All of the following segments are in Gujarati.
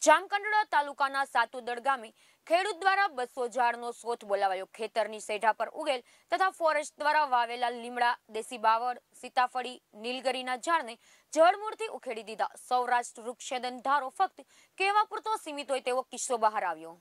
જામકંડોરણા તાલુકાના સાતુદળ ગામે ખેડૂત દ્વારા 200 ઝાડનો શોધ બોલાવાયો। ખેતરની સેઢા પર ઉગેલ તથા ફોરેસ્ટ દ્વારા વાવેલા લીમડા, દેશી બાવળ, સીતાફળી, નીલગરીના ઝાડને જળમૂળથી ઉખેડી દીધા। સૌરાષ્ટ્ર વૃક્ષછેદન ધારો ફક્ત કહેવા પૂરતો સીમિત હોય તેવો કિસ્સો બહાર આવ્યો।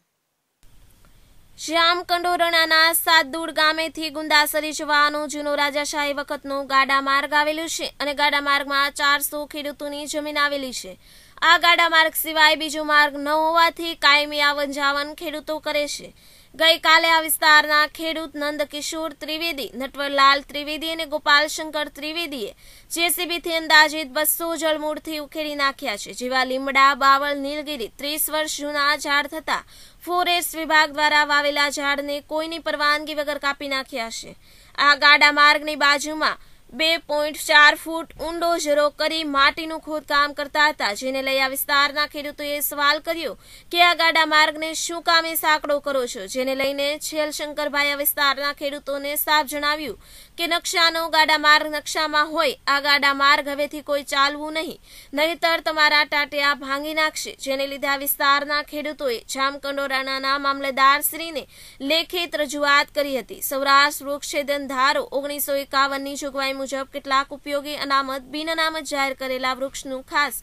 જામકંડોરણાના સાતુદળ ગામેથી ગુંદાસરી જવાનો જૂનો રાજાશાહી વખતનો ગાડા માર્ગ આવેલો છે અને ગાડા માર્ગમાં 400 ખેડૂતોની જમીન આવેલી છે। આ ગાડા માર્ગ સિવાય બીજો માર્ગ ન હોવાથી કાયમી આવન જાવન ખેડૂતો કરે છે। ગઈકાલે આ વિસ્તારના ખેડૂત નંદકિશોર ત્રિવેદી, નટવરલાલ ત્રિવેદી અને ગોપાલશંકર ત્રિવેદીએ જેસીબીથી અંદાજિત 200 જળમૂળથી ઉખેડી નાખ્યા છે। જેવા લીમડા, બાવળ, નીલગિરી 30 વર્ષ જૂના ઝાડ થતા ફોરેસ્ટ વિભાગ દ્વારા વાવેલા ઝાડને કોઈની પરવાનગી વગર કાપી નાખ્યા છે। આ ગાડા માર્ગની બાજુમાં 2.4 ફૂટ ઊંડો ઝરો કરી માટીનું ખોદકામ કરતા હતા, જેને લઈ આ વિસ્તારના ખેડૂતોએ સવાલ કર્યો કે આ ગાડા માર્ગને શું કામે સાંકડો કરો છો, જેને લઈને છેલશંકરભાઈ આ વિસ્તારના ખેડૂતોને સાફ જણાવ્યું કે નકશાનો ગાડા માર્ગ નકશામાં હોય આ ગાડા માર્ગ હવેથી કોઈ ચાલવું નહીં, નહીતર તમારા ટાટિયા ભાંગી નાખશે। જેને લીધે આ વિસ્તારના ખેડૂતોએ જામકંડોરણાના મામલતદારશ્રીને લેખિત રજૂઆત કરી હતી। સૌરાષ્ટ્ર વૃક્ષછેદન ધારો 1951ની જોગવાઈ મુજબ કેટલાક ઉપયોગી અનામત બિન અનામત જાહેર કરેલા વૃક્ષનું ખાસ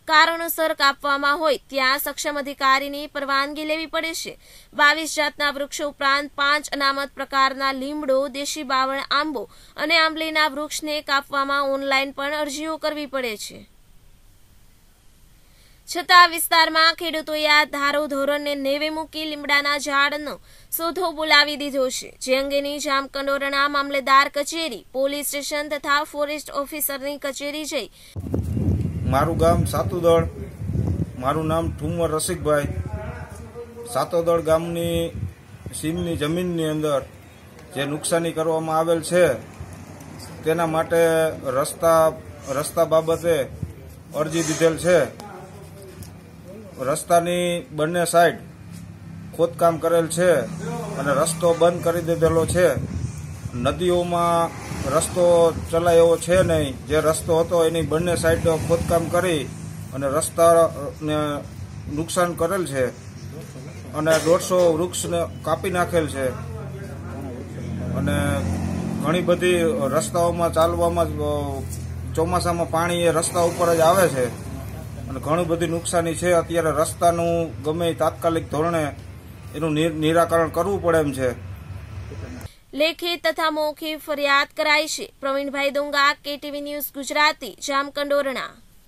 કારણોસર કાપવામાં હોય ત્યાં સક્ષમ અધિકારીની પરવાનગી લેવી પડે છે। 22 જાતના વૃક્ષો ઉપરાંત 5 અનામત પ્રકારના લીમડો, દેશી બાવળ, આંબો અને આંબલીના વૃક્ષને કાપવામાં ઓનલાઈન પણ અરજીઓ કરવી પડે છે। છતાં વિસ્તારમાં ખેડૂતોએ આ ધારો ધોરણને નેવે મૂકી લીમડાના ઝાડનો સોધો બોલાવી દીધો છે, જે અંગેની જામકંડોરણા મામલતદાર કચેરી, પોલીસ સ્ટેશન તથા ફોરેસ્ટ ઓફિસરની કચેરી જઈ। મારું ગામ સાતુદળ, મારું નામ ઠુમર રસિકભાઈ। સાતુદળ ગામની સીમની જમીનની અંદર જે નુકસાની કરવામાં આવેલ છે તેના માટે રસ્તા બાબતે અરજી દીધેલ છે। રસ્તાની બંને સાઈડ ખોદકામ કરેલ છે અને રસ્તો બંધ કરી દીધેલો છે। નદીઓમાં રસ્તો ચલાય એવો છે નહીં, જે રસ્તો હતો એની બંને સાઈડ ખોદકામ કરી અને રસ્તાને નુકસાન કરેલ છે અને 150 વૃક્ષને કાપી નાખેલ છે અને ઘણી બધી રસ્તાઓમાં ચાલવામાં ચોમાસામાં પાણી એ રસ્તા ઉપર જ આવે છે અને ઘણી બધી નુકસાની છે। અત્યારે રસ્તાનું ગમે તાત્કાલિક ધોરણે એનું નિરાકરણ કરવું પડે એમ છે। લેખિત તથા મૌખિક ફરિયાદ કરાઈ છે। Pravinbhai Donga, KTV news Gujarati, Jamkandorna.